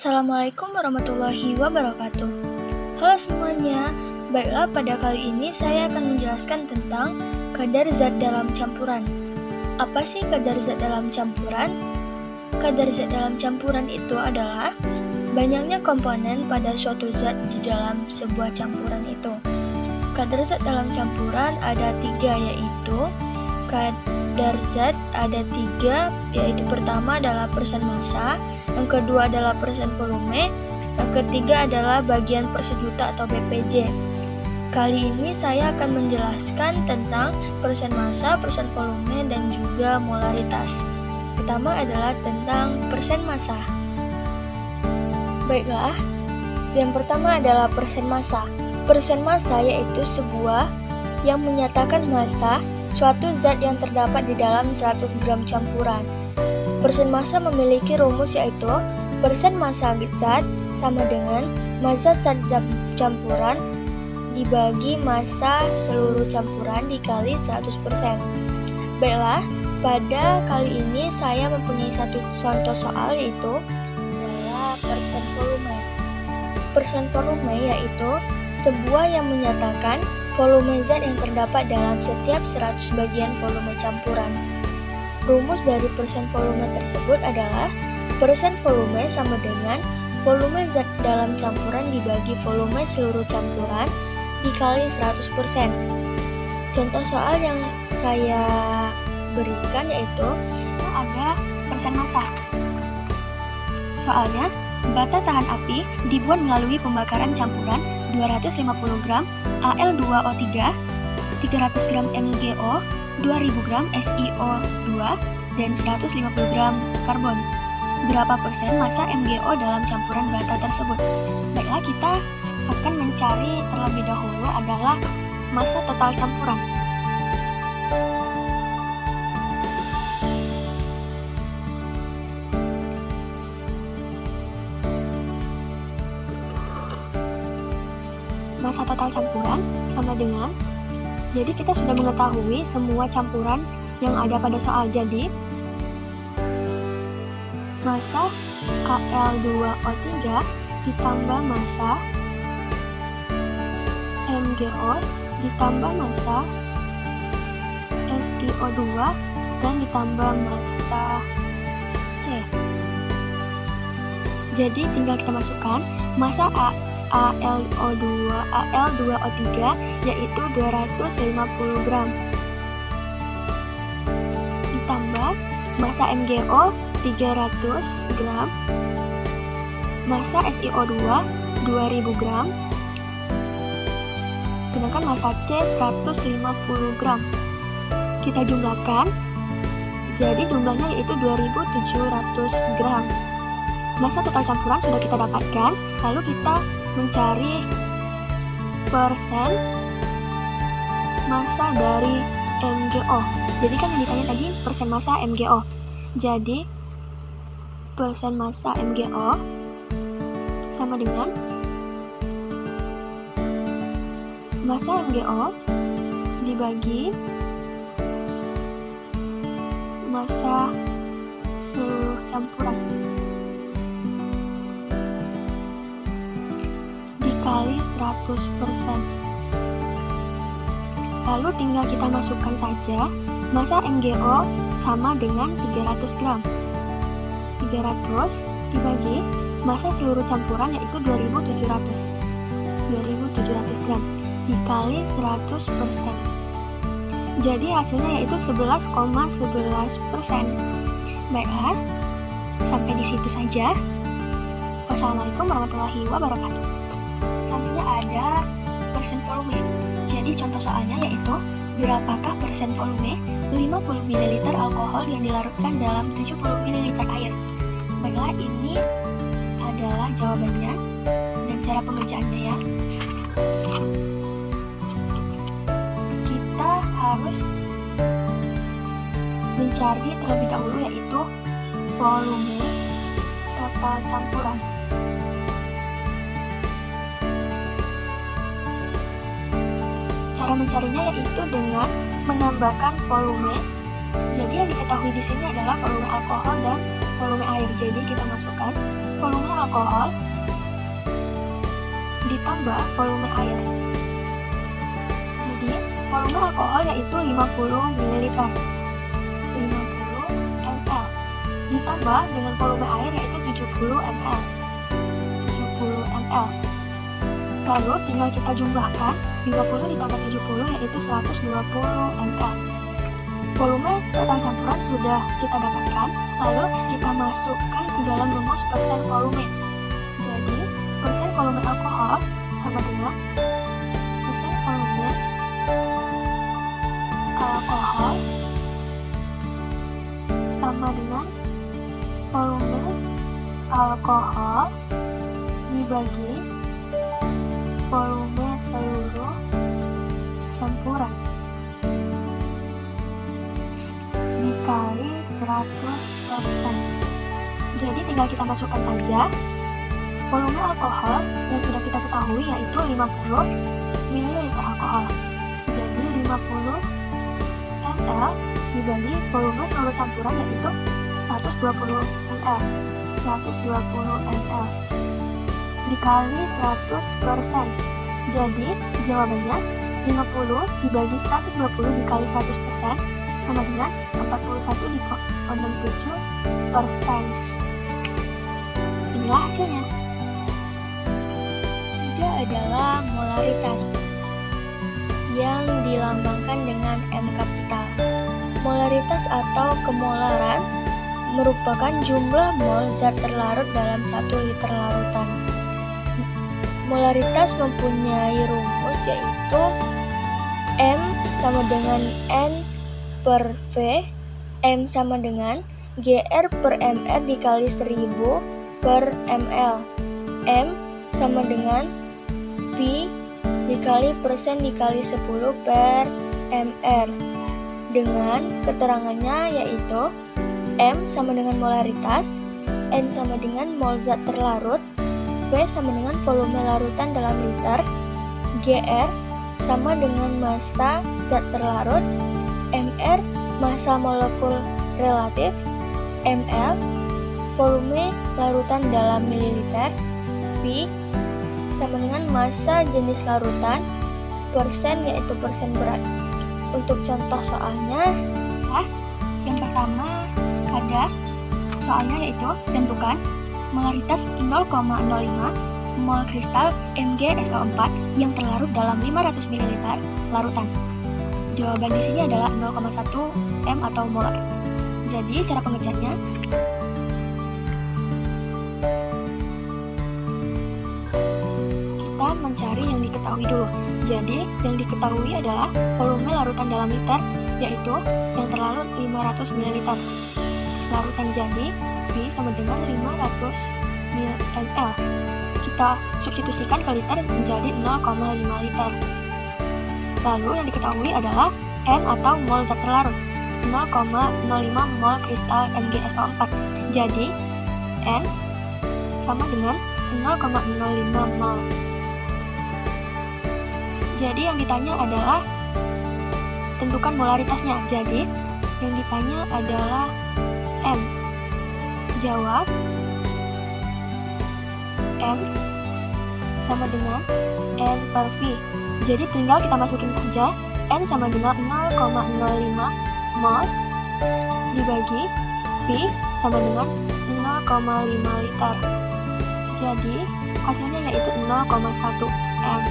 Assalamualaikum warahmatullahi wabarakatuh. Halo semuanya, baiklah pada kali ini saya akan menjelaskan tentang kadar zat dalam campuran. Apa sih kadar zat dalam campuran? Kadar zat dalam campuran itu adalah banyaknya komponen pada suatu zat di dalam sebuah campuran itu. Kadar zat dalam campuran ada 3, yaitu kadar zat ada 3, yaitu pertama adalah persen massa, yang kedua adalah persen volume, yang ketiga adalah bagian per sejuta atau BPJ. Kali ini saya akan menjelaskan tentang persen massa, persen volume, dan juga molaritas. Pertama adalah tentang persen massa. Baiklah, yang pertama adalah persen massa. Persen massa yaitu sebuah yang menyatakan massa suatu zat yang terdapat di dalam 100 gram campuran. Persen massa memiliki rumus yaitu persen massa zat sama dengan massa zat campuran dibagi massa seluruh campuran dikali 100%. Baiklah, pada kali ini saya mempunyai satu contoh soal, yaitu adalah persen volume. Persen volume yaitu sebuah yang menyatakan volume zat yang terdapat dalam setiap 100 bagian volume campuran. Rumus dari persen volume tersebut adalah persen volume sama dengan volume zat dalam campuran dibagi volume seluruh campuran dikali 100%. Contoh soal yang saya berikan yaitu ada persen massa. Soalnya, bata tahan api dibuat melalui pembakaran campuran 250 gram Al2O3, 300 gram MgO, 2000 gram SiO2, dan 150 gram karbon. Berapa persen massa MgO dalam campuran bata tersebut? Baiklah, kita akan mencari terlebih dahulu adalah massa total campuran. Massa total campuran sama dengan, jadi kita sudah mengetahui semua campuran yang ada pada soal. Jadi massa Al2O3 ditambah massa MgO ditambah massa SiO2 dan ditambah massa C. Jadi tinggal kita masukkan massa Al2O3 yaitu 250 gram ditambah massa MgO 300 gram, massa SiO2 2000 gram, sedangkan massa C 150 gram. Kita jumlahkan, jadi jumlahnya yaitu 2700 gram. Massa total campuran sudah kita dapatkan, lalu kita mencari persen massa dari MgO. Jadi kan yang ditanya tadi persen massa MgO. Jadi persen massa MgO sama dengan massa MgO dibagi massa seluruh campuran dikali 100%. Lalu tinggal kita masukkan saja massa MgO sama dengan 300 gram. 300 dibagi massa seluruh campuran yaitu 2700 gram dikali 100%. Jadi hasilnya yaitu 11,11%. Baiklah, sampai di situ saja. Wassalamualaikum warahmatullahi wabarakatuh. Selanjutnya ada persen volume. Jadi contoh soalnya yaitu berapakah persen volume 50 ml alkohol yang dilarutkan dalam 70 ml air. Baiklah, ini adalah jawabannya dan cara pengerjaannya ya. Kita harus mencari terlebih dahulu yaitu volume total campuran. Cara mencarinya yaitu dengan menambahkan volume. Jadi yang diketahui di sini adalah volume alkohol dan volume air. Jadi kita masukkan volume alkohol ditambah volume air. Jadi volume alkohol yaitu 50 ml. 50 ml ditambah dengan volume air yaitu 70 ml. 70 ml. Lalu tinggal kita jumlahkan 50 ditambah 70 yaitu 120 ml. Volume total campuran sudah kita dapatkan, lalu kita masukkan ke dalam rumus persen volume. Jadi, persen volume alkohol sama dengan persen volume alkohol sama dengan volume alkohol dibagi volume seluruh campuran dikali 100%. Jadi tinggal kita masukkan saja volume alkohol yang sudah kita ketahui yaitu 50 ml alkohol. Jadi 50 ml dibagi volume seluruh campuran yaitu 120 ml. 120 ml dikali 100%. Jadi jawabannya 50 dibagi 120 dikali 100% sama dengan 41,67%. Inilah hasilnya. Tiga adalah molaritas yang dilambangkan dengan M kapital. Molaritas atau kemolaran merupakan jumlah mol zat terlarut dalam 1 liter larutan. Molaritas mempunyai rumus yaitu M sama dengan N per V, M sama dengan GR per MR dikali 1000 per ml, M sama dengan V dikali persen dikali 10 per mr. Dengan keterangannya yaitu M sama dengan molaritas, N sama dengan mol zat terlarut, V sama dengan volume larutan dalam liter, GR sama dengan massa zat terlarut, mr massa molekul relatif, ml volume larutan dalam mililiter, V sama dengan massa jenis larutan, persen yaitu persen berat. Untuk contoh soalnya, yang pertama ada soalnya yaitu tentukan molaritas 0,05 mol kristal MgSO4 yang terlarut dalam 500 ml larutan. Jawaban di sini adalah 0,1 m atau molar. Jadi cara pengerjaannya, kita mencari yang diketahui dulu. Jadi yang diketahui adalah volume larutan dalam liter yaitu yang terlarut 500 ml. Larutan jadi V sama dengan 500 ml. Kita substitusikan ke liter menjadi 0,5 liter. Lalu yang diketahui adalah M atau mol zat terlarut 0,05 mol kristal MgSO4. Jadi N sama dengan 0,05 mol. Jadi yang ditanya adalah tentukan molaritasnya. Jadi yang ditanya adalah M. Jawab M sama dengan N per V. Jadi tinggal kita masukin saja N sama dengan 0,05 mol dibagi V sama dengan 0,5 liter. Jadi hasilnya yaitu 0,1 M.